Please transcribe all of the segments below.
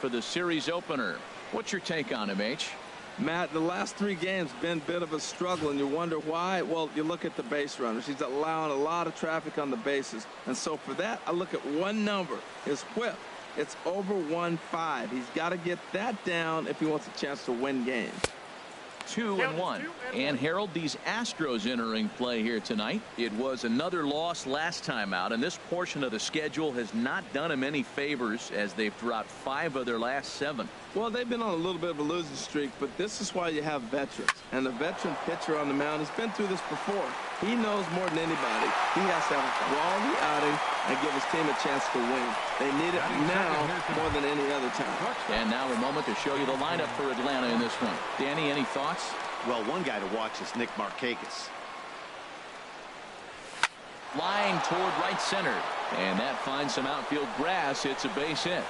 for the series opener. What's your take on him, H? Matt, the last 3 games been a bit of a struggle, and you wonder why. Well, you look at the base runners. He's allowing a lot of traffic on the bases, and so for that, I look at one number, his whip. It's over 1.5. He's got to get that down if he wants a chance to win games. 2-1. And Harold, these Astros entering play here tonight. It was another loss last time out, and this portion of the schedule has not done him any favors as they've dropped 5 of their last 7. Well, they've been on a little bit of a losing streak, but this is why you have veterans. And the veteran pitcher on the mound has been through this before. He knows more than anybody. He has to have a quality outing and give his team a chance to win. They need it now more than any other time. And now a moment to show you the lineup for Atlanta in this one. Danny, any thoughts? Well, one guy to watch is Nick Markakis. Flying toward right center. And that finds some outfield grass. It's a base hit.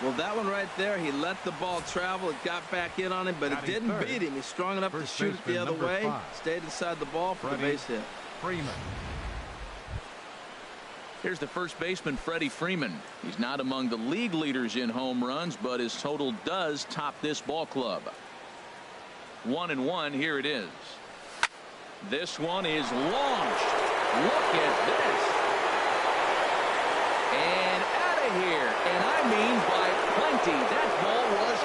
Well, that one right there, he let the ball travel. It got back in on him, but it didn't beat him. He's strong enough to shoot it the other way. Stayed inside the ball for the base hit. Freeman. Here's the first baseman, Freddie Freeman. He's not among the league leaders in home runs, but his total does top this ball club. 1-1. Here it is. This one is launched. Look at this. And out of here. And I mean by plenty. That ball was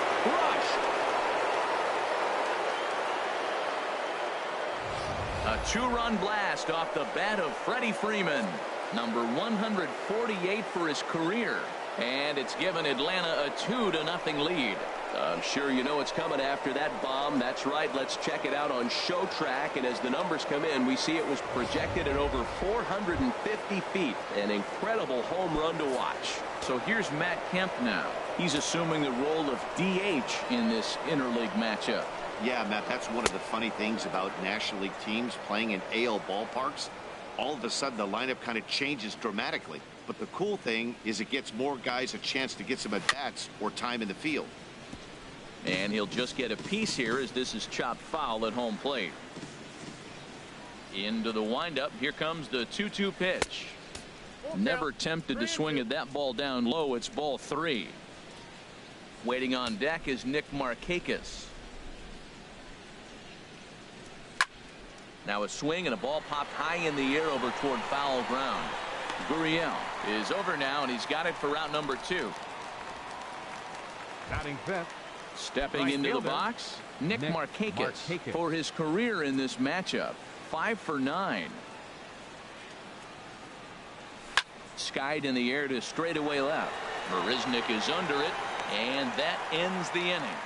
crushed. A 2-run blast off the bat of Freddie Freeman. Number 148 for his career. And it's given Atlanta a 2-0 lead. I'm sure you know it's coming after that bomb. That's right. Let's check it out on Show Track. And as the numbers come in, we see it was projected at over 450 feet. An incredible home run to watch. So here's Matt Kemp now. He's assuming the role of DH in this interleague matchup. Yeah, Matt, that's one of the funny things about National League teams playing in AL ballparks. All of a sudden, the lineup kind of changes dramatically. But the cool thing is it gets more guys a chance to get some at-bats or time in the field. And he'll just get a piece here as this is chopped foul at home plate. Into the windup. Here comes the 2-2 pitch. Never tempted to swing at that ball down low. It's ball 3. Waiting on deck is Nick Markakis. Now a swing and a ball popped high in the air over toward foul ground. Gurriel is over now, and he's got it for route number 2. Batting fifth. Stepping into the box, Nick Markakis for his career in this matchup. 5 for 9. Skied in the air to straightaway left. Marisnick is under it, and that ends the inning.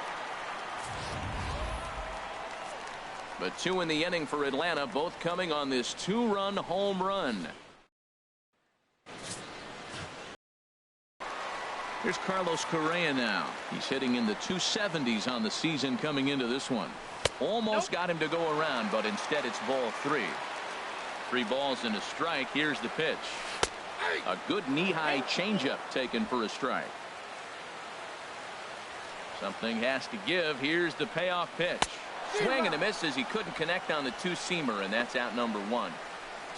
But 2 in the inning for Atlanta, both coming on this 2-run home run. Here's Carlos Correa now. He's hitting in the 270s on the season coming into this one. Almost got him to go around, but instead it's ball 3. 3 balls and a strike. Here's the pitch. A good knee-high changeup taken for a strike. Something has to give. Here's the payoff pitch. Swing and a miss as he couldn't connect on the 2-seamer, and that's out number 1.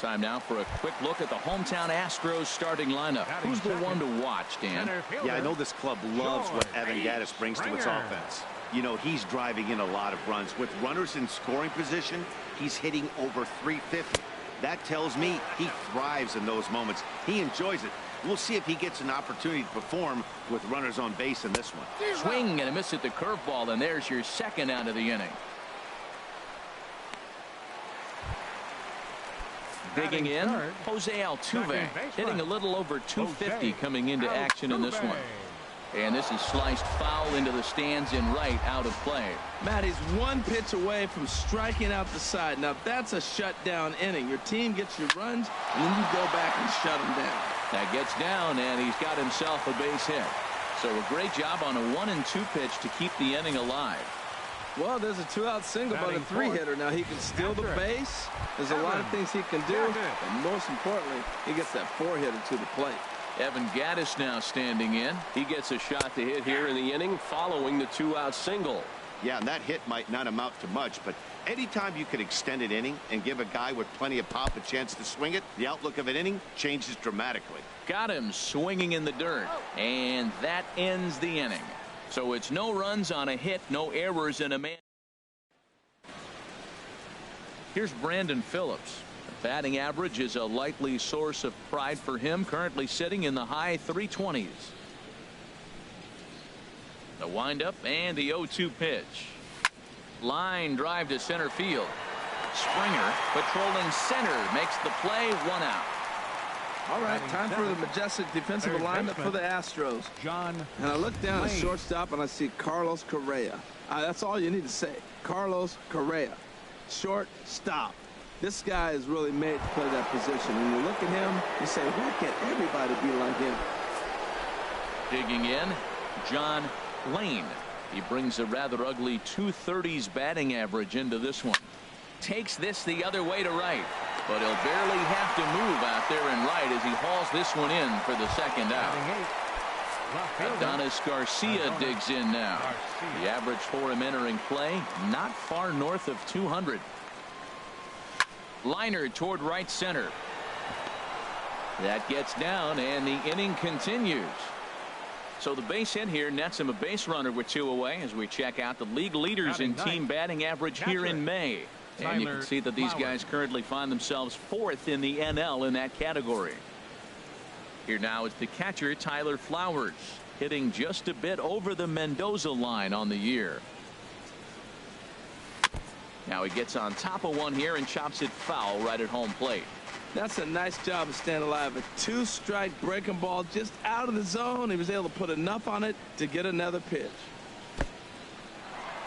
Time now for a quick look at the hometown Astros starting lineup. Who's the one to watch, Dan? Yeah, I know this club loves what Evan Gattis brings to its offense. You know, he's driving in a lot of runs. With runners in scoring position, he's hitting over 350. That tells me he thrives in those moments. He enjoys it. We'll see if he gets an opportunity to perform with runners on base in this one. Swing and a miss at the curveball, and there's your second out of the inning. Digging in, Jose Altuve, hitting a little over 250 coming into action in this one. And this is sliced foul into the stands in right, out of play. Matt, he's 1 pitch away from striking out the side. Now, that's a shutdown inning. Your team gets your runs, and then you go back and shut them down. That gets down, and he's got himself a base hit. So a great job on a 1-2 pitch to keep the inning alive. Well, there's a 2-out single, but a 3-hitter. Now, he can steal the base. There's a lot of things he can do. And most importantly, he gets that 4-hitter to the plate. Evan Gattis now standing in. He gets a shot to hit here in the inning following the 2-out single. Yeah, and that hit might not amount to much, but anytime you can extend an inning and give a guy with plenty of pop a chance to swing it, the outlook of an inning changes dramatically. Got him swinging in the dirt, and that ends the inning. So it's no runs on a hit, no errors, and a man. Here's Brandon Phillips. The batting average is a likely source of pride for him, currently sitting in the high 320s. The windup and the 0-2 pitch. Line drive to center field. Springer patrolling center makes the play, 1 out. All right, time for the majestic defensive alignment for the Astros. And I look down at shortstop and I see Carlos Correa. That's all you need to say. Carlos Correa. Shortstop. This guy is really made to play that position. When you look at him, you say, why can't everybody be like him? Digging in, John Lane. He brings a rather ugly 230s batting average into this one. Takes this the other way to right, but he'll barely have to move out there and right as he hauls this one in for the second out. Adonis Garcia digs in now. The average for him entering play not far north of 200. Liner toward right center. That gets down and the inning continues. So the base hit here nets him a base runner with 2 away as we check out the league leaders in team batting average here in May. And you can see that these guys currently find themselves 4th in the NL in that category. Here now is the catcher Tyler Flowers, hitting just a bit over the Mendoza line on the year. Now he gets on top of one here and chops it foul right at home plate. That's a nice job of staying alive. A 2-strike breaking ball just out of the zone. He was able to put enough on it to get another pitch.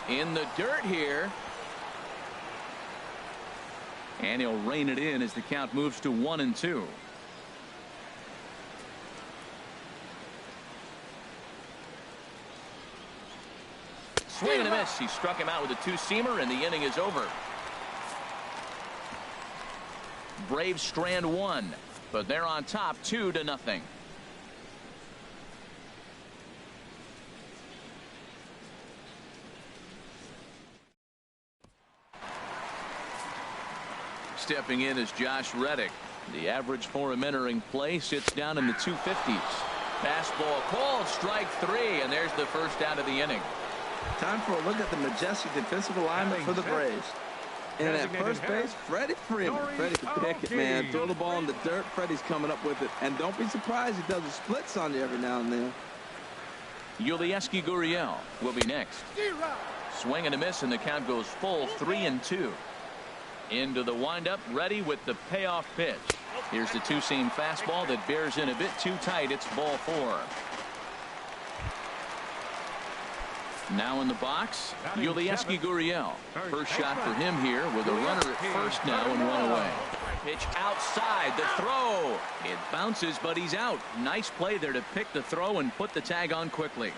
In the dirt here. And he'll rein it in as the count moves to 1-2. Swing and a miss. He struck him out with a 2-seamer, and the inning is over. Braves strand 1, but they're on top 2-0. Stepping in is Josh Reddick. The average for him entering play sits down in the 250s. Fastball called, strike 3, and there's the first out of the inning. Time for a look at the majestic defensive alignment for the Braves. And at first base, Freddie Freeman. Freddie can pick it, man. Throw the ball in the dirt. Freddie's coming up with it. And don't be surprised he does the splits on you every now and then. Yulieski Gurriel will be next. Swing and a miss, and the count goes full 3-2. Into the windup, ready with the payoff pitch. Here's the 2-seam fastball that bears in a bit too tight. It's ball 4. Now in the box, Yulieski Gurriel. First shot for him here with a runner at first now and 1 away. Pitch outside, the throw. It bounces, but he's out. Nice play there to pick the throw and put the tag on quickly.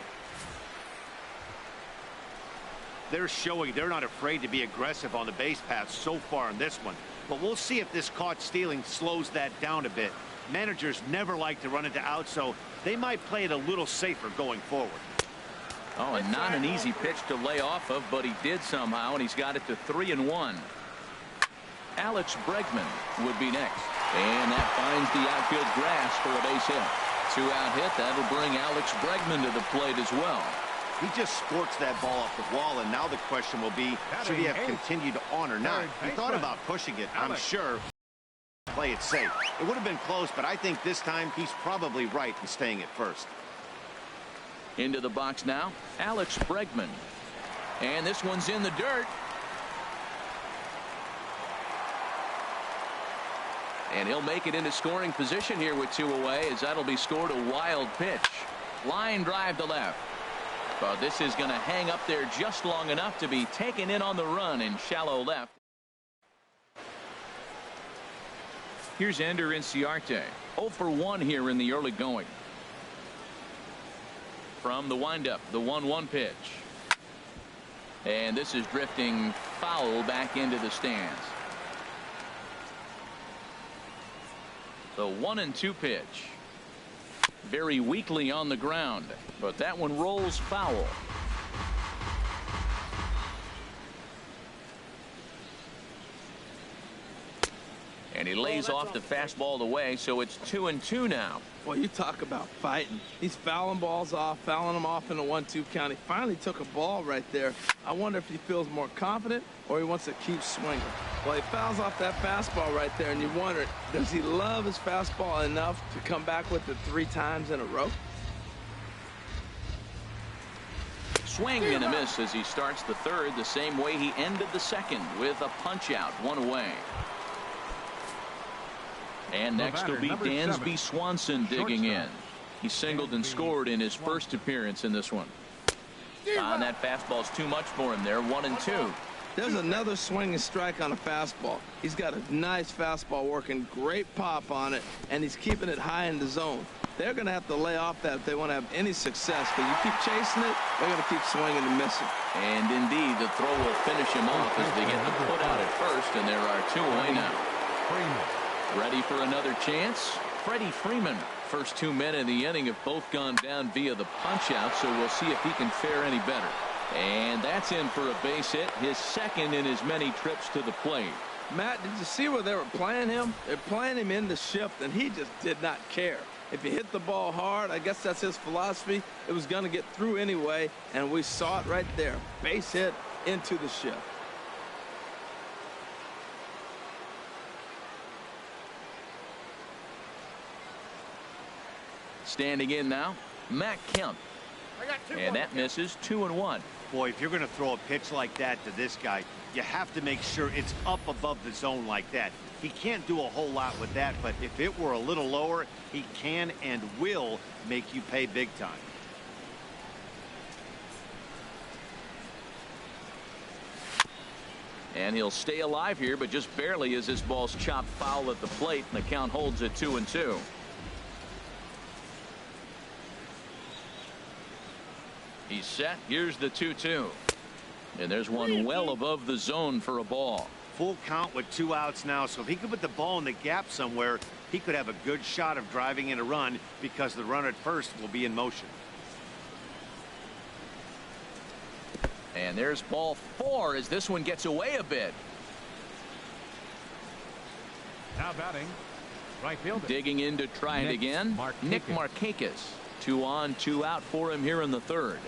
They're showing they're not afraid to be aggressive on the base paths so far in this one. But we'll see if this caught stealing slows that down a bit. Managers never like to run into outs, so they might play it a little safer going forward. Oh, and not an easy pitch to lay off of, but he did somehow, and he's got it to 3-1. Alex Bregman would be next. And that finds the outfield grass for a base hit. 2-out hit. That'll bring Alex Bregman to the plate as well. He just sports that ball off the wall, and now the question will be, should he have continued on or not? He thought about pushing it, I'm sure. Play it safe. It would have been close, but I think this time he's probably right in staying at first. Into the box now, Alex Bregman. And this one's in the dirt. And he'll make it into scoring position here with 2 away, as that'll be scored a wild pitch. Line drive to left. But this is going to hang up there just long enough to be taken in on the run in shallow left. Here's Ender Inciarte. 0 for 1 here in the early going. From the windup, the 1-1 pitch. And this is drifting foul back into the stands. The 1-2 pitch. Very weakly on the ground, but that one rolls foul. And he lays off the fastball away, so it's 2-2 now. Well, you talk about fighting. He's fouling balls off, fouling them off in a 1-2 count. He finally took a ball right there. I wonder if he feels more confident or he wants to keep swinging. Well, he fouls off that fastball right there, and you wonder, does he love his fastball enough to come back with it 3 times in a row? Swing and a miss as he starts the third the same way he ended the second with a punch out, 1 away. And next will be Dansby Swanson digging in. He singled and scored in his first appearance in this one. And that fastball's too much for him there, 1-2. There's another swinging strike on a fastball. He's got a nice fastball working, great pop on it, and he's keeping it high in the zone. They're going to have to lay off that if they want to have any success, because you keep chasing it, they're going to keep swinging and missing. And indeed, the throw will finish him off as they get the put out at first, and there are 2 away now. Ready for another chance? Freddie Freeman. First 2 men in the inning have both gone down via the punch out, so we'll see if he can fare any better. And that's in for a base hit, his second in as many trips to the plate. Matt, did you see where they were playing him? They're playing him in the shift, and he just did not care. If he hit the ball hard, I guess that's his philosophy. It was going to get through anyway, and we saw it right there. Base hit into the shift. Standing in now, Matt Kemp. And that misses, 2-1. Boy, if you're going to throw a pitch like that to this guy, you have to make sure it's up above the zone like that. He can't do a whole lot with that, but if it were a little lower, he can and will make you pay big time. And he'll stay alive here, but just barely as this ball's chopped foul at the plate, and the count holds at 2-2. He's set. Here's the 2-2. And there's one well above the zone for a ball. Full count with 2 outs now, so if he could put the ball in the gap somewhere, he could have a good shot of driving in a run because the runner at first will be in motion. And there's ball 4 as this one gets away a bit. Now batting, right fielder. Digging in to try it again, Nick Markakis. 2 on, 2 out for him here in the third.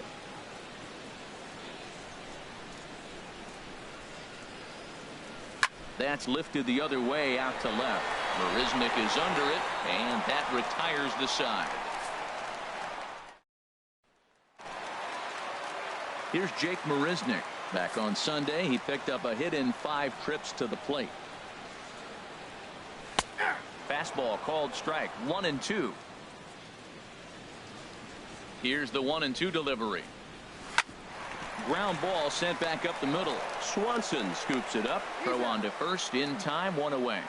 That's lifted the other way out to left. Marisnick is under it, and that retires the side. Here's Jake Marisnick. Back on Sunday, he picked up a hit in 5 trips to the plate. Fastball called strike, 1-2. Here's the 1-2 delivery. Ground ball sent back up the middle. Swanson scoops it up. Throw on to first in time, 1 away.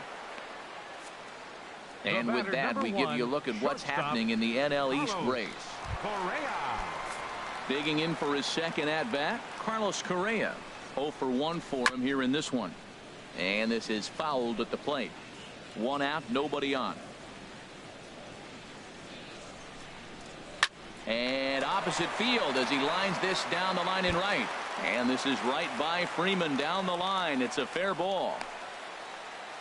And with that, we give you a look at what's happening in the NL East race. Digging in for his second at bat, Carlos Correa. 0 for 1 for him here in this one. And this is fouled at the plate. 1 out, nobody on. And opposite field as he lines this down the line in right. And this is right by Freeman down the line. It's a fair ball.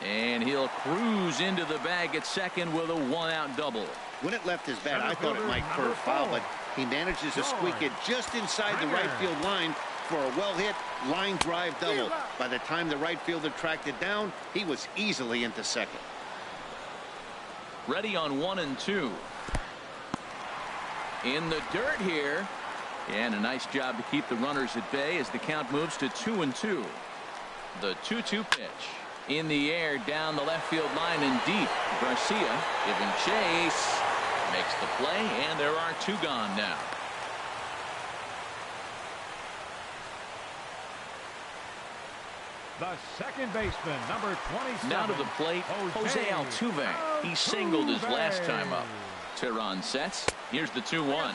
And he'll cruise into the bag at second with a 1-out double. When it left his bat, I thought it might curve foul, but he manages to squeak it just inside the right field line for a well-hit line drive double. By the time the right fielder tracked it down, he was easily into second. Ready on 1-2. In the dirt here, and a nice job to keep the runners at bay as the count moves to 2-2. The 2-2 pitch in the air down the left field line and deep. Garcia giving chase, makes the play, and there are 2 gone now. The second baseman, number 27. Now to the plate, Jose Altuve. He singled his last time up. Tehran sets. Here's the 2-1.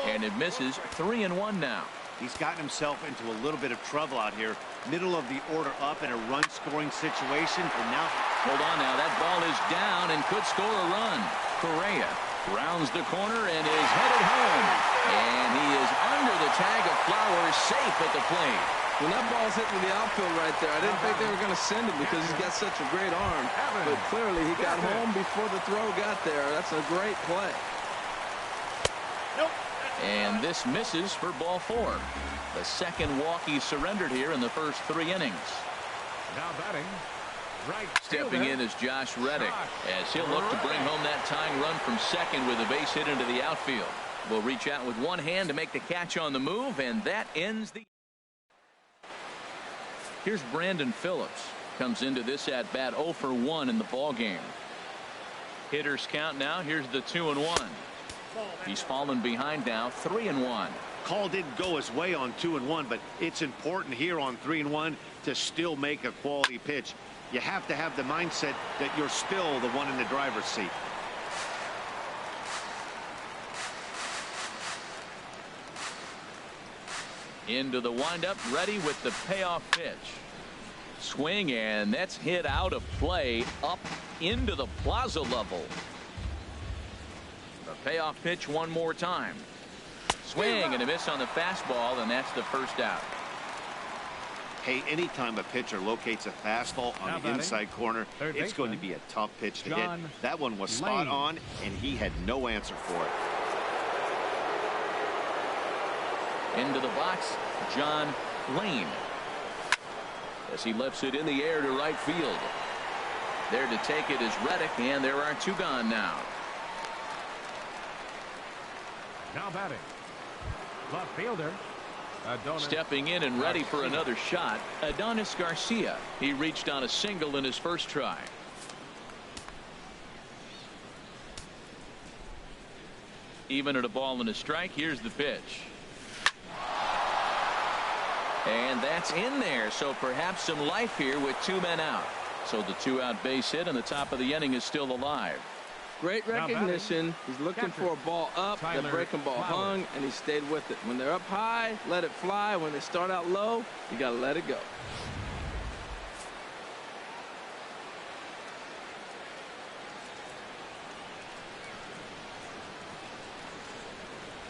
And it misses. 3-1 now. He's gotten himself into a little bit of trouble out here. Middle of the order up in a run-scoring situation. And now, hold on now. That ball is down and could score a run. Correa rounds the corner and is headed home. And he is under the tag of Flowers, safe at the plate. When that ball's hitting the outfield right there, I didn't think they were going to send him because he's got such a great arm. But clearly he got home before the throw got there. That's a great play. And this misses for ball 4. The second walk he surrendered here in the first 3 innings. Now batting. Right Stepping in is Josh Reddick, as he'll look to bring home that tying run from second with a base hit into the outfield. Will reach out with one hand to make the catch on the move, and that ends the. Here's Brandon Phillips. Comes into this at bat 0 for 1 in the ball game. Hitters count now. Here's the 2-1. He's fallen behind now 3-1. Call didn't go his way on 2-1, but it's important here on 3-1 to still make a quality pitch. You have to have the mindset that you're still the one in the driver's seat. Into the windup, ready with the payoff pitch. Swing, and that's hit out of play up into the plaza level. The payoff pitch one more time. Swing and a miss on the fastball, and that's the first out. Hey, anytime a pitcher locates a fastball on the inside corner, it's going to be a tough pitch to hit. That one was spot on, and he had no answer for it. Into the box, John Lane, as he lifts it in the air to right field. There to take it is Reddick, and there are 2 gone now. Now batting. Left fielder. Adonis. Stepping in and ready for another shot, Adonis Garcia. He reached on a single in his first try. Even at a ball and a strike, here's the pitch. And that's in there, so perhaps some life here with 2 men out. So the 2-out base hit, and the top of the inning is still alive. Great recognition. He's looking for a ball up. The breaking ball hung, and he stayed with it. When they're up high, let it fly. When they start out low, you got to let it go.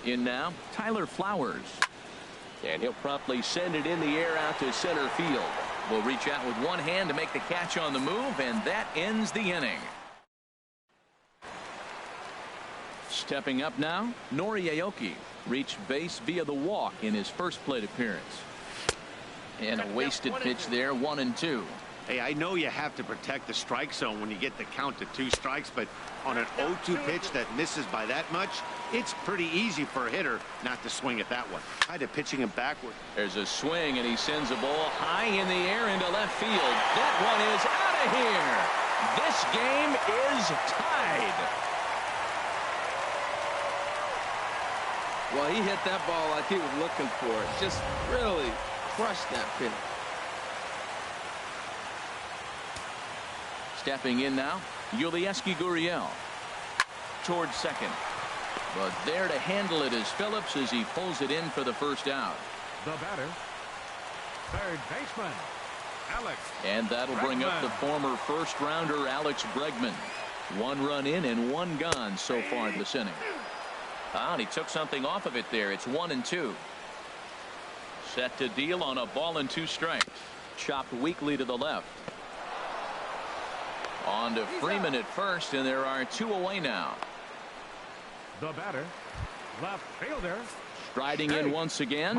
In now, Tyler Flowers. And he'll promptly send it in the air out to center field. Will reach out with one hand to make the catch on the move, and that ends the inning. Stepping up now, Nori Aoki reached base via the walk in his first plate appearance. And a wasted pitch there, 1-2. Hey, I know you have to protect the strike zone when you get the count to 2 strikes, but on an 0-2 pitch that misses by that much, it's pretty easy for a hitter not to swing at that one. Tried to pitching him backward. There's a swing, and he sends a ball high in the air into left field. That one is out of here. This game is tied. Well, he hit that ball like he was looking for it. Just really crushed that pitch. Stepping in now, Yulieski Gurriel towards second. But there to handle it is Phillips as he pulls it in for the first out. The batter, third baseman, Alex. And that'll bring up the former first-rounder Alex Bregman. 1 run in and 1 gone so far this inning. And he took something off of it there. It's 1-2. Set to deal on a ball and 2 strikes. Chopped weakly to the left. On to Freeman at first, and there are 2 away now. The batter, left fielder. Striding in once again,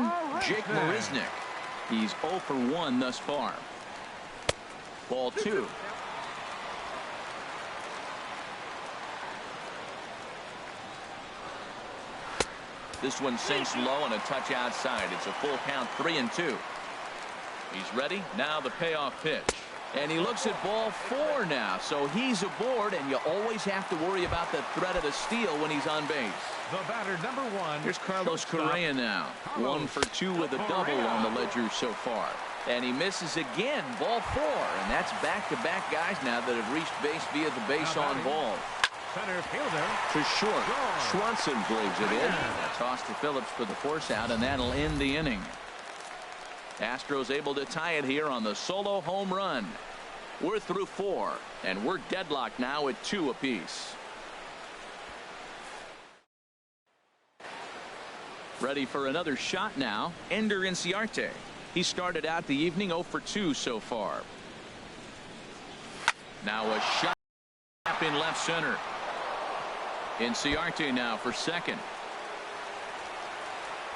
Jake Marisnick. He's 0 for 1 thus far. Ball 2. This one sinks low and a touch outside. It's a full count, 3-2. He's ready. Now the payoff pitch. And he looks at ball 4 now. So he's aboard, and you always have to worry about the threat of the steal when he's on base. The batter, number 1. Here's Carlos Correa now. 1 for 2 with a double on the ledger so far. And he misses again, ball 4. And that's back-to-back guys now that have reached base via the base on ball. Center fielder. To short. Swanson brings it in. Toss to Phillips for the force out, and that'll end the inning. Astros able to tie it here on the solo home run. We're through 4, and we're deadlocked now at 2 apiece. Ready for another shot now, Ender Inciarte. He started out the evening 0 for 2 so far. Now a shot up in left center. Inciarte now for second.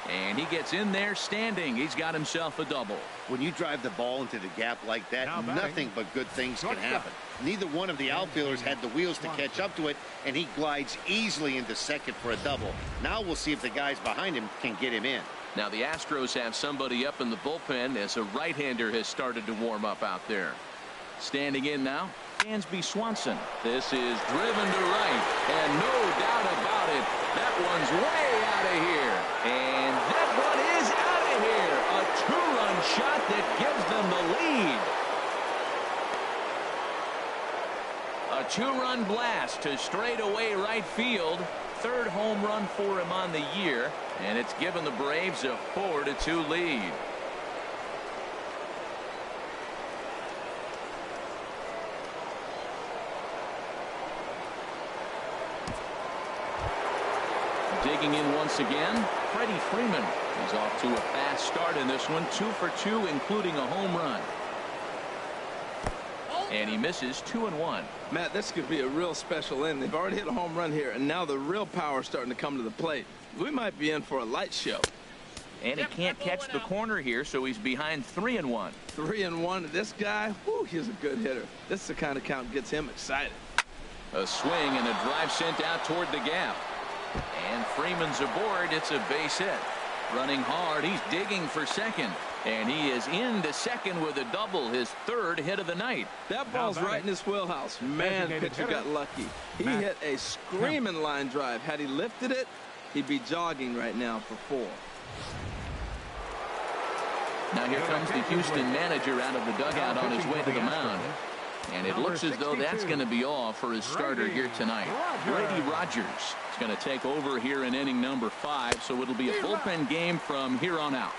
And he gets in there standing. He's got himself a double. When you drive the ball into the gap like that, nothing but good things can happen. Neither one of the outfielders had the wheels to catch up to it, and he glides easily into second for a double. Now we'll see if the guys behind him can get him in. Now the Astros have somebody up in the bullpen as a right-hander has started to warm up out there. Standing in now, Dansby Swanson. This is driven to right, and no doubt about it, that one's way out of here. And that one is out of here. A two-run shot that gives them the lead. A two-run blast to straightaway right field. Third home run for him on the year, and it's given the Braves a 4-2 lead. Digging in once again, Freddie Freeman. He's off to a fast start in this one, 2 for 2, including a home run. And he misses 2-1. Matt, this could be a real special inning. They've already hit a home run here, and now the real power is starting to come to the plate. We might be in for a light show. And he can't catch the corner here, so he's behind 3-1. 3-1. This guy, whew, he's a good hitter. This is the kind of count gets him excited. A swing and a drive sent out toward the gap. And Freeman's aboard. It's a base hit. Running hard. He's digging for second. And he is into second with a double, his third hit of the night. That ball's right in his wheelhouse. Man, pitcher got lucky. He hit a screaming line drive. Had he lifted it, he'd be jogging right now for 4. Now here comes the Houston manager out of the dugout on his way to the mound. And it looks as though that's going to be all for his starter here tonight. Brady Rogers is going to take over here in inning number 5, so it'll be a bullpen game from here on out.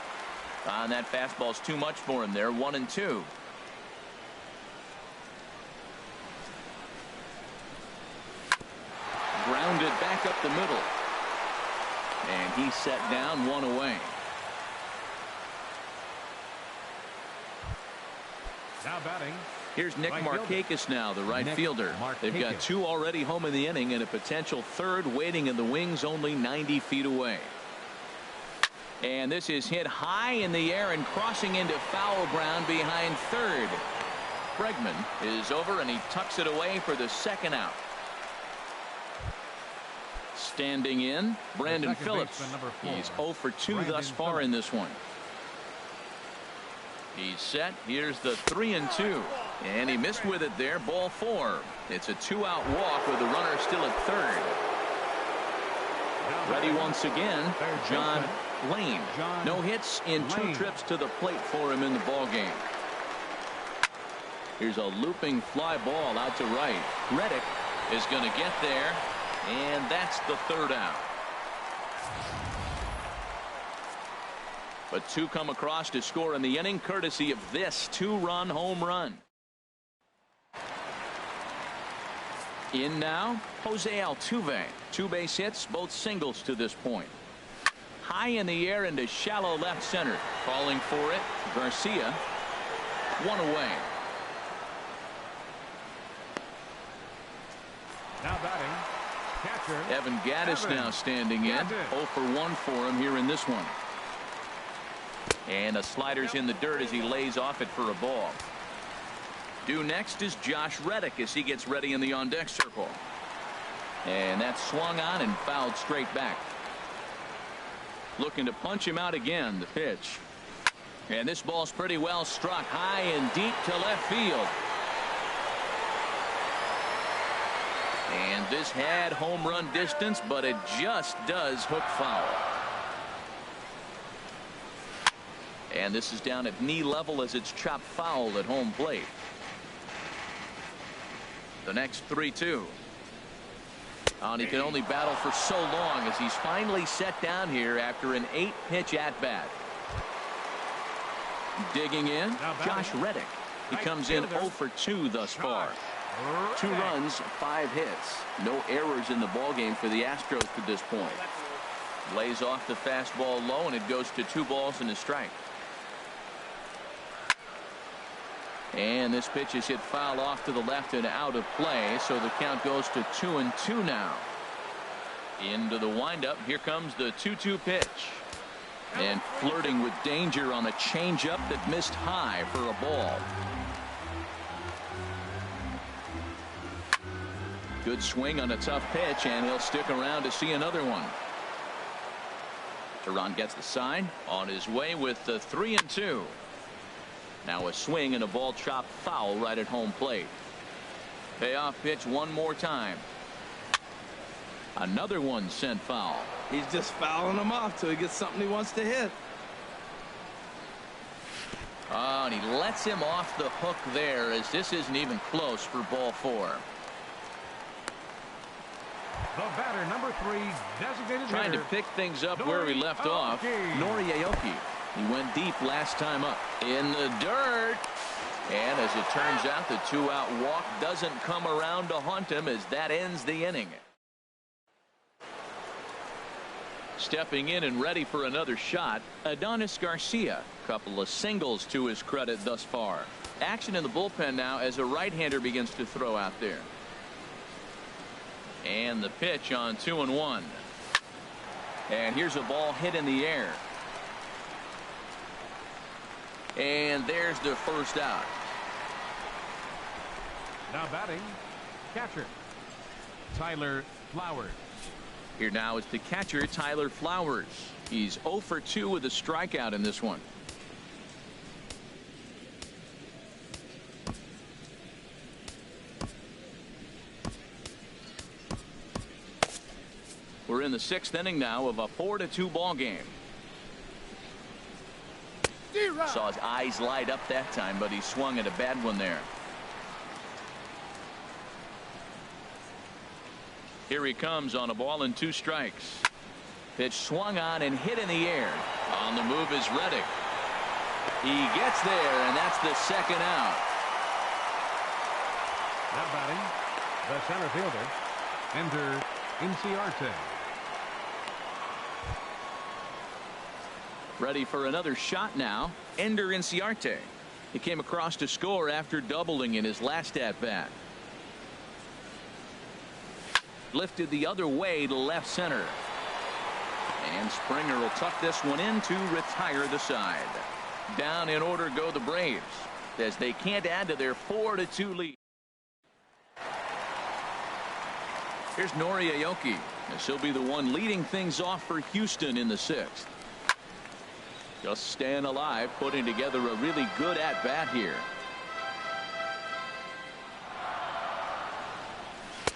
That fastball's too much for him there, 1-2. Grounded back up the middle. And he's set down, 1 away. Now batting. Here's Nick Markakis now, the right fielder. They've got 2 already home in the inning and a potential third waiting in the wings only 90 feet away. And this is hit high in the air and crossing into foul ground behind third. Bregman is over and he tucks it away for the second out. Standing in, Brandon Phillips. He's 0 for 2 thus far in this one. He's set. Here's the 3-2. And he missed with it there. Ball 4. It's a 2-out walk with the runner still at third. Ready once again, John Lane. No hits in 2 trips to the plate for him in the ball game. Here's a looping fly ball out to right. Reddick is going to get there, and that's the 3rd out. But 2 come across to score in the inning, courtesy of this 2-run home run. In now, Jose Altuve. 2 base hits, both singles to this point. High in the air into shallow left center. Calling for it, Garcia. 1 away. Now batting, catcher Evan Gattis now standing in. 0 for 1 for him here in this one. And a slider's in the dirt as he lays off it for a ball. Due next is Josh Reddick as he gets ready in the on-deck circle. And that's swung on and fouled straight back. Looking to punch him out again, the pitch. And this ball's pretty well struck high and deep to left field. And this had home run distance, but it just does hook foul. And this is down at knee level as it's chopped foul at home plate. The next 3-2. And he can only battle for so long as he's finally set down here after an 8-pitch at-bat. Digging in, Josh Reddick. He comes in 0 for 2 thus far. 2 runs, 5 hits. No errors in the ballgame for the Astros to this point. Lays off the fastball low, and it goes to 2 balls and a strike. And this pitch is hit foul off to the left and out of play, so the count goes to 2-2 now. Into the windup. Here comes the 2-2 pitch. And flirting with danger on the changeup that missed high for a ball. Good swing on a tough pitch, and he'll stick around to see another one. Teheran gets the sign, on his way with the 3-2. Now a swing and a ball chopped foul right at home plate. Payoff pitch one more time. Another one sent foul. He's just fouling them off till he gets something he wants to hit. Oh, and he lets him off the hook there, as this isn't even close for ball 4. The batter, number 3, designated Trying to hitter, pick things up where he left off. Nori Aoki. He went deep last time up. In the dirt. And as it turns out, the 2-out walk doesn't come around to haunt him, as that ends the inning. Stepping in and ready for another shot, Adonis Garcia. Couple of singles to his credit thus far. Action in the bullpen now as a right-hander begins to throw out there. And the pitch on 2-1. And here's a ball hit in the air. And there's the first out. Now batting, catcher, Tyler Flowers. Here now is the catcher, Tyler Flowers. He's 0 for 2 with a strikeout in this one. We're in the 6th inning now of a 4-2 ball game. Saw his eyes light up that time, but he swung at a bad one there. Here he comes on a ball and 2 strikes. Pitch swung on and hit in the air. On the move is Reddick. He gets there, and that's the 2nd out. Now batting, the center fielder, Ender Inciarte. Ready for another shot now. Ender Inciarte. He came across to score after doubling in his last at-bat. Lifted the other way to left center. And Springer will tuck this one in to retire the side. Down in order go the Braves, as they can't add to their 4-2 lead. Here's Nori Aoki, as he'll be the one leading things off for Houston in the 6th. Just staying alive, putting together a really good at-bat here.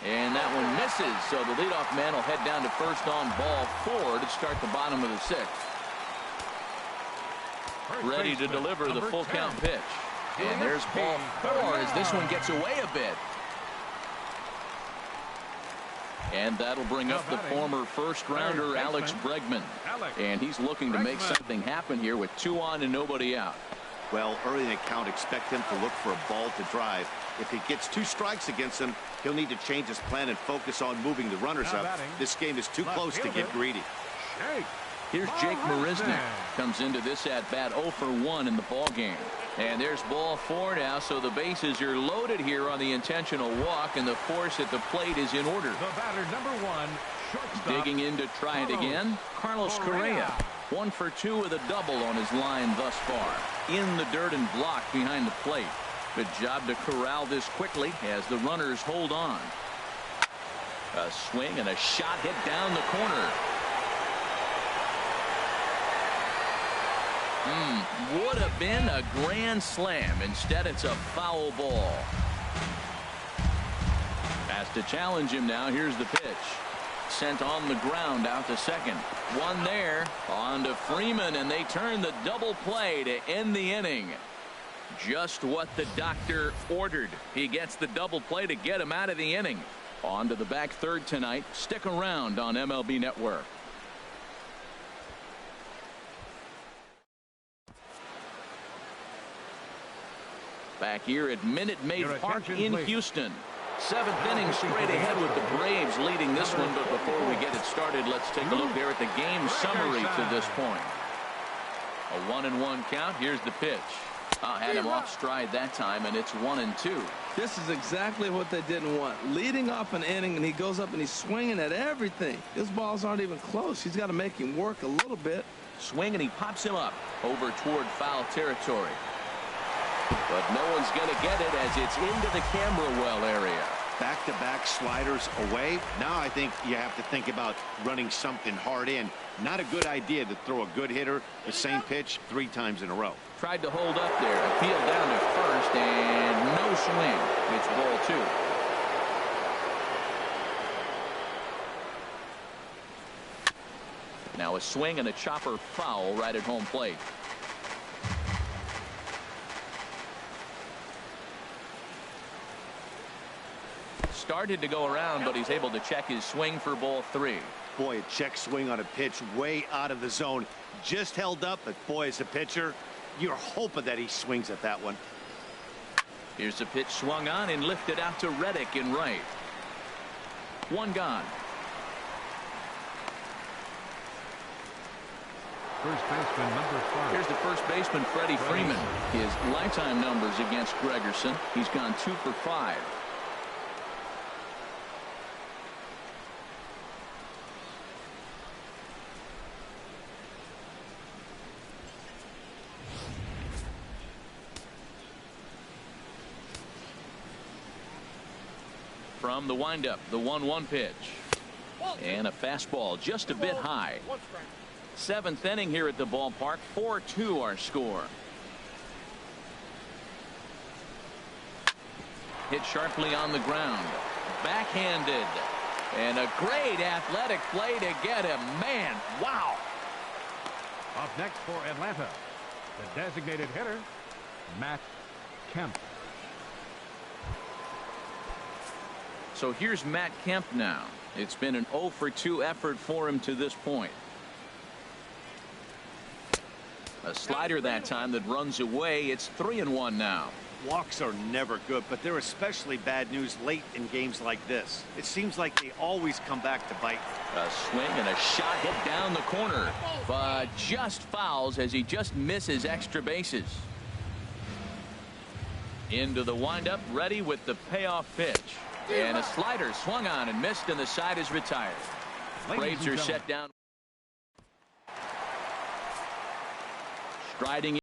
And that one misses, so the leadoff man will head down to first on ball 4 to start the bottom of the 6th. Ready to deliver the full count pitch. And there's ball 4 as this one gets away a bit. And that'll bring up the former first-rounder Alex Bregman. And he's looking to make something happen here with 2 on and nobody out. Well, early in the count, expect him to look for a ball to drive. If he gets 2 strikes against him, he'll need to change his plan and focus on moving the runners up. This game is too close to get greedy. Here's Jake Marisnick. Comes into this at-bat 0 for 1 in the ball game. And there's ball 4 now, so the bases are loaded here on the intentional walk, and the force at the plate is in order. The batter, number 1, shortstop. Digging in to try it again, Carlos Correa. 1 for 2 with a double on his line thus far. In the dirt and blocked behind the plate. Good job to corral this quickly as the runners hold on. A swing and a shot hit down the corner. Would have been a grand slam. Instead, it's a foul ball. Has to challenge him now. Here's the pitch. Sent on the ground out to second. One there. On to Freeman, and they turn the double play to end the inning. Just what the doctor ordered. He gets the double play to get him out of the inning. On to the back third tonight. Stick around on MLB Network. Back here at Minute Maid Park in Houston. 7th inning straight ahead with the Braves leading this one. But before we get it started, let's take a look there at the game summary to this point. A 1-1 count. Here's the pitch. Had him off stride that time, and it's 1-2. This is exactly what they didn't want. Leading off an inning, and he goes up and he's swinging at everything. His balls aren't even close. He's got to make him work a little bit. Swing, and he pops him up over toward foul territory. But no one's going to get it as it's into the camera well area. Back-to-back sliders away. Now I think you have to think about running something hard in. Not a good idea to throw a good hitter the same pitch 3 times in a row. Tried to hold up there. Appeal down to first, and no swing. It's ball 2. Now a swing and a chopper foul right at home plate. Started to go around, but he's able to check his swing for ball 3. Boy, a check swing on a pitch way out of the zone. Just held up, but boy, as a pitcher, you're hoping that he swings at that one. Here's the pitch swung on and lifted out to Reddick in right. 1 gone. First baseman number 5. Here's the first baseman, Freddie Freeman. His lifetime numbers against Gregerson. He's gone 2 for 5. From the windup, the 1-1 pitch. And a fastball just a bit high. 7th inning here at the ballpark. 4-2 our score. Hit sharply on the ground. Backhanded. And a great athletic play to get him. Man, wow. Up next for Atlanta, the designated hitter, Matt Kemp. So here's Matt Kemp now. It's been an 0 for 2 effort for him to this point. A slider that time that runs away. It's 3-1 now. Walks are never good, but they're especially bad news late in games like this. It seems like they always come back to bite. A swing and a shot hit down the corner, but just fouls as he just misses extra bases. Into the windup, ready with the payoff pitch. And a slider swung on and missed, and the side is retired. Braves are set down. Striding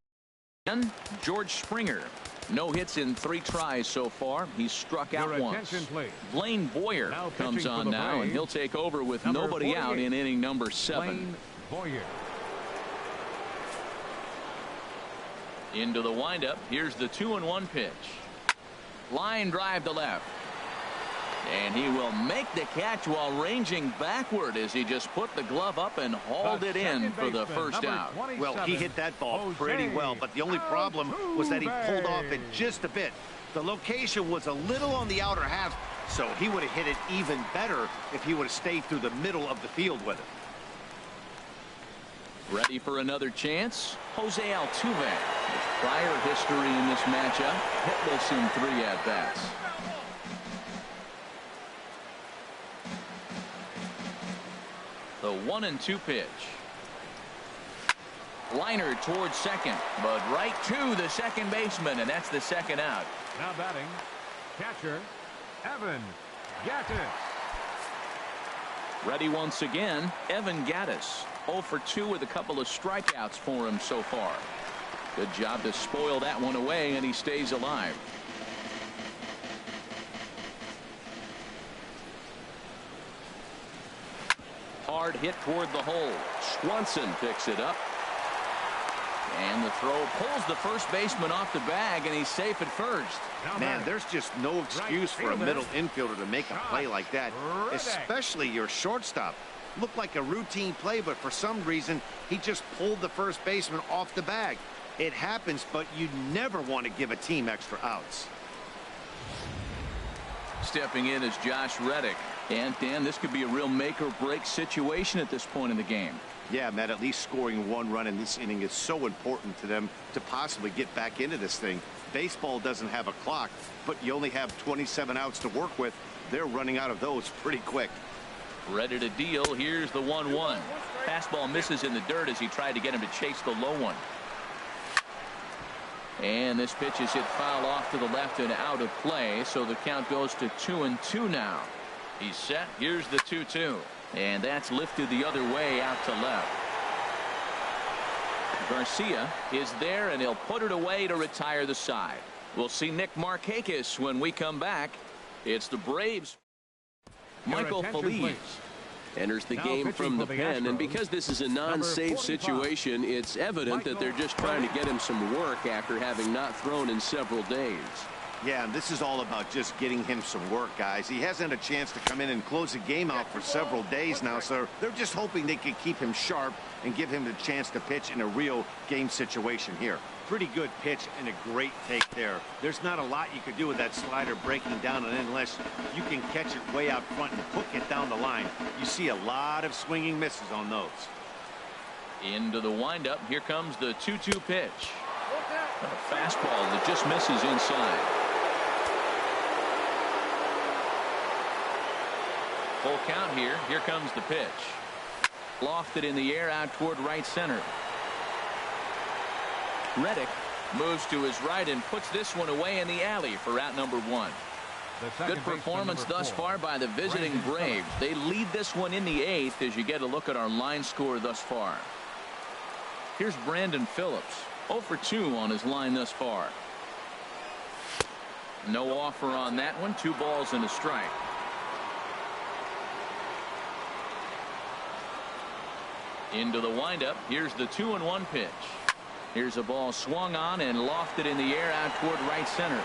in, George Springer. No hits in 3 tries so far. He's struck out once. Blaine Boyer comes on now, and he'll take over with nobody out in inning number 7. Blaine Boyer. Into the windup. Here's the 2-1 pitch. Line drive to left. And he will make the catch while ranging backward as he just put the glove up and hauled it in for the first out. Well, he hit that ball pretty well, but the only problem was that he pulled off it just a bit. The location was a little on the outer half, so he would have hit it even better if he would have stayed through the middle of the field with it. Ready for another chance? Jose Altuve. With prior history in this matchup, hitless in 3 at-bats. The 1-2 pitch. Liner towards second, but right to the second baseman, and that's the second out. Now batting, catcher Evan Gattis. Ready once again, Evan Gattis. 0 for 2 with a couple of strikeouts for him so far. Good job to spoil that one away, and he stays alive. Hard hit toward the hole. Swanson picks it up. And the throw pulls the first baseman off the bag, and he's safe at first. Man, there's just no excuse for a middle infielder to make a play like that, especially your shortstop. Looked like a routine play, but for some reason, he just pulled the first baseman off the bag. It happens, but you never want to give a team extra outs. Stepping in is Josh Reddick. And, Dan, this could be a real make-or-break situation at this point in the game. Yeah, Matt, at least scoring 1 run in this inning is so important to them to possibly get back into this thing. Baseball doesn't have a clock, but you only have 27 outs to work with. They're running out of those pretty quick. Ready to deal. Here's the 1-1. Fastball misses in the dirt as he tried to get him to chase the low one. And this pitch is hit foul off to the left and out of play, so the count goes to 2-2 now. He's set. Here's the 2-2. And that's lifted the other way out to left. Garcia is there, and he'll put it away to retire the side. We'll see Nick Markakis when we come back. It's the Braves. Michael Feliz enters the game from the pen, and because this is a non-save situation, it's evident that they're just trying to get him some work after having not thrown in several days. Yeah, and this is all about just getting him some work, guys. He hasn't had a chance to come in and close the game out for several days now, so they're just hoping they can keep him sharp and give him the chance to pitch in a real game situation here. Pretty good pitch and a great take there. There's not a lot you could do with that slider breaking down, and unless you can catch it way out front and hook it down the line, you see a lot of swinging misses on those. Into the windup. Here comes the 2-2 pitch. A fastball that just misses inside. Full count here. Here comes the pitch. Lofted in the air out toward right center. Reddick moves to his right and puts this one away in the alley for out number 1. Good performance thus far by the visiting Braves. They lead this one in the 8th as you get a look at our line score thus far. Here's Brandon Phillips. 0 for 2 on his line thus far. No offer on that one. 2 balls and a strike. Into the windup. Here's the 2-1 pitch. Here's a ball swung on and lofted in the air out toward right center.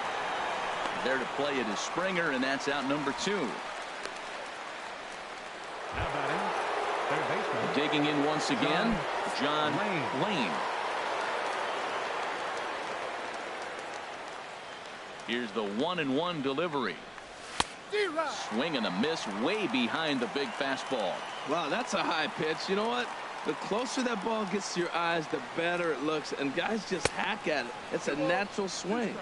There to play it is Springer, and that's out number 2. Now batting, third baseman. Digging in once again, John Lane. Here's the 1-1 delivery. Swing and a miss way behind the big fastball. Wow, that's a high pitch. You know what? The closer that ball gets to your eyes, the better it looks, and guys just hack at it. It's a natural swing.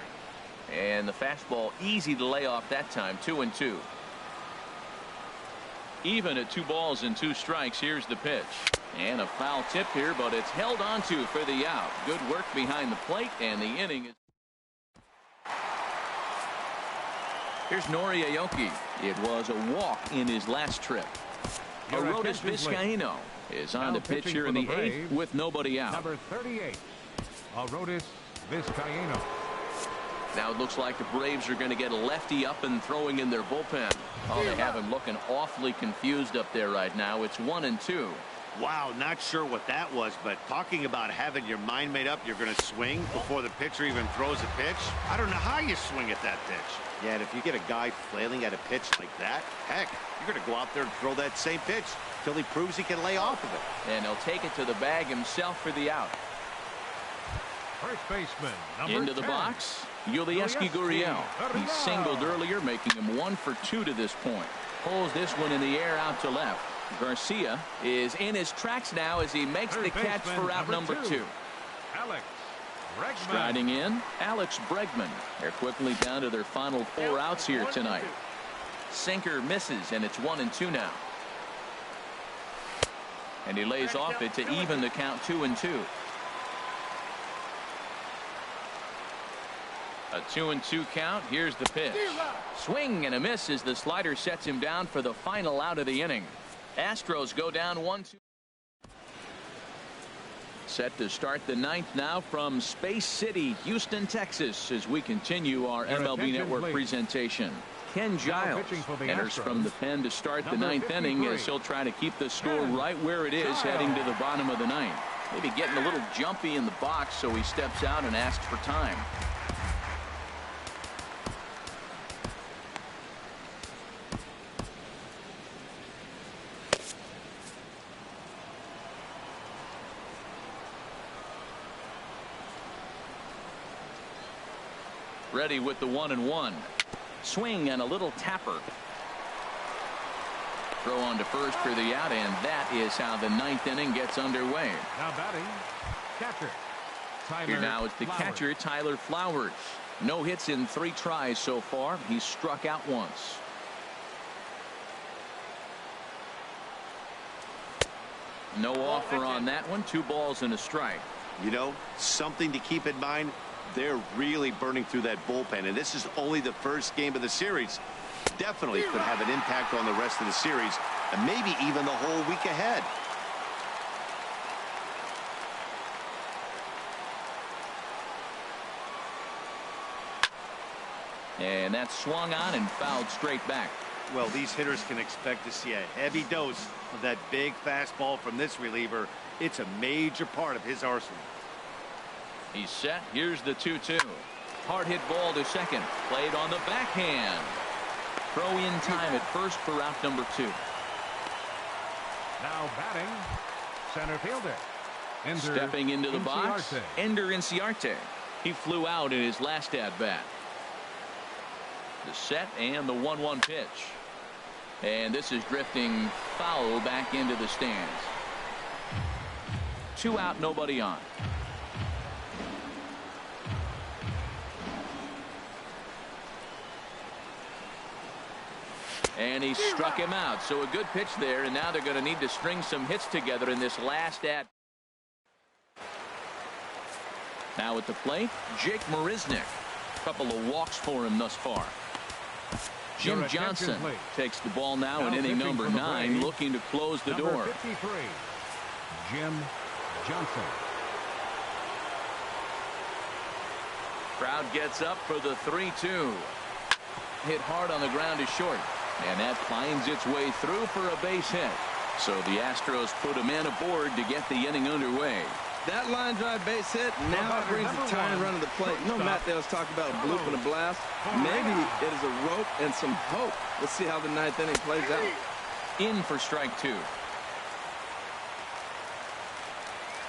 And the fastball easy to lay off that time. 2-2. Even at 2 balls and 2 strikes. Here's the pitch. And a foul tip here, but it's held onto for the out. Good work behind the plate, and the inning is. Here's Nori Aoki. It was a walk in his last trip. Arodys Vizcaino is on the pitch here in the 8th with nobody out. Number 38, Arodys Vizcaino. Now it looks like the Braves are going to get a lefty up and throwing in their bullpen. Oh, they have him looking awfully confused up there right now. It's 1-2. Wow, not sure what that was, but talking about having your mind made up you're going to swing before the pitcher even throws a pitch. I don't know how you swing at that pitch. Yeah, and if you get a guy flailing at a pitch like that, heck, you're going to go out there and throw that same pitch till he proves he can lay off of it. And he'll take it to the bag himself for the out. First baseman, into the 10. box, Yulieski Gurriel. He singled earlier, making him 1 for 2 to this point. Pulls this one in the air out to left. Garcia is in his tracks now as he makes the catch for out number 2. Alex Bregman. Striding in, Alex Bregman. They're quickly down to their final 4 outs here tonight. Sinker misses, and it's 1-2 now. And he lays off it to even the count 2-2. A 2-2 count. Here's the pitch. Swing and a miss as the slider sets him down for the final out of the inning. Astros go down 1-2. Set to start the 9th now from Space City, Houston, Texas, as we continue our MLB Network presentation. Ken Giles enters from the pen to start the 9th inning as he'll try to keep the score right where it is heading to the bottom of the 9th. Maybe getting a little jumpy in the box, so he steps out and asks for time. Ready with the 1-1. Swing and a little tapper. Throw on to first for the out, and that is how the 9th inning gets underway. Now batting, catcher. Here now is the catcher, Tyler Flowers. No hits in 3 tries so far. He's struck out once. No offer on that one. 2 balls and a strike. You know, something to keep in mind. They're really burning through that bullpen, and this is only the first game of the series. Definitely could have an impact on the rest of the series, and maybe even the whole week ahead. And that's swung on and fouled straight back. Well, these hitters can expect to see a heavy dose of that big fastball from this reliever. It's a major part of his arsenal. He's set. Here's the 2-2. Hard hit ball to second. Played on the backhand. Throw in time at first for out number 2. Now batting, center fielder. Stepping into the box, Ender Inciarte. He flew out in his last at bat. The set and the 1-1 pitch. And this is drifting foul back into the stands. 2 out, nobody on. And he struck him out. So a good pitch there, and now they're going to need to string some hits together in this last at. Now at the plate, Jake Marisnick. Couple of walks for him thus far. Jim Johnson takes the ball now in inning number 9, looking to close the door. 53, Jim Johnson. Crowd gets up for the 3-2. Hit hard on the ground to short. And that finds its way through for a base hit. So the Astros put a man aboard to get the inning underway. That line drive base hit now brings the tying run to the plate. You know, Matt, they was talking about a bloop and a blast. Maybe it is a rope and some hope. Let's see how the 9th inning plays out. In for strike 2.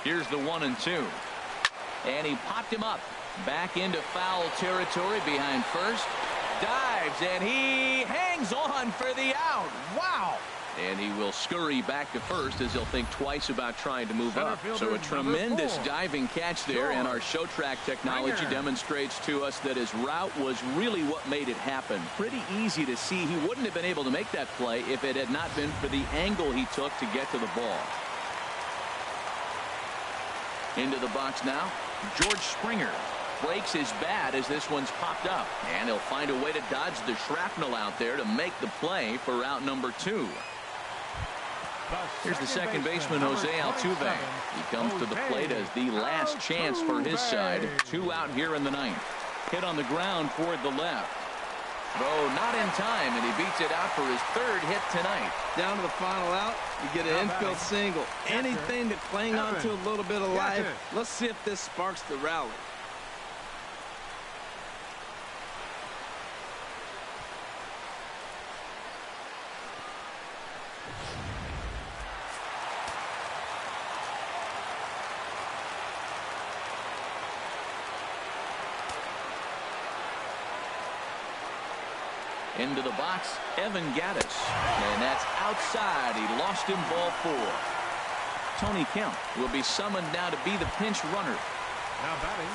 Here's the 1-2. And he popped him up. Back into foul territory behind first. Dives, and he hangs on for the out. Wow. And he will scurry back to first as he'll think twice about trying to move up. So a tremendous diving catch there, and our show track technology demonstrates to us that his route was really what made it happen. Pretty easy to see he wouldn't have been able to make that play if it had not been for the angle he took to get to the ball. Into the box now, George Springer. Breaks his bat as this one's popped up, and he'll find a way to dodge the shrapnel out there to make the play for out number 2. Here's the second baseman, Jose Altuve. He comes to the plate as the last chance for his side. 2 out here in the 9th. Hit on the ground toward the left. Throw not in time, and he beats it out for his 3rd hit tonight. Down to the final out, you get an infield single. Anything to cling on to a little bit of life. Let's see if this sparks the rally. Into the box, Evan Gattis. And that's outside. He lost him, ball 4. Tony Kemp will be summoned now to be the pinch runner. Now batting.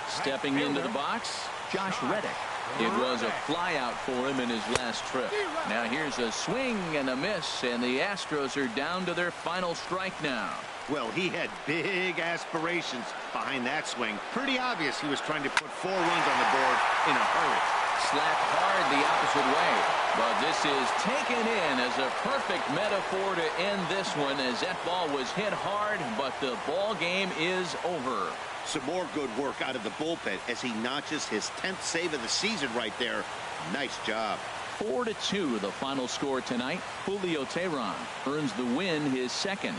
Stepping into the box, Josh Reddick. It was a fly out for him in his last trip. Now here's a swing and a miss, and the Astros are down to their final strike now. Well, he had big aspirations behind that swing. Pretty obvious he was trying to put 4 runs on the board in a hurry. Slapped hard the opposite way, but this is taken in as a perfect metaphor to end this one, as that ball was hit hard, but the ball game is over. Some more good work out of the bullpen as he notches his 10th save of the season right there. Nice job. 4-2 the final score tonight. Julio Teheran earns the win, his 2nd.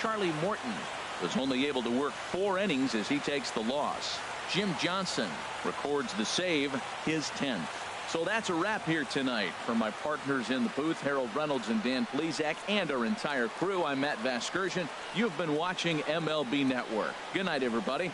Charlie Morton was only able to work 4 innings as he takes the loss. Jim Johnson records the save, his 10th. So that's a wrap here tonight. For my partners in the booth, Harold Reynolds and Dan Plesac, and our entire crew, I'm Matt Vasgersian. You've been watching MLB Network. Good night, everybody.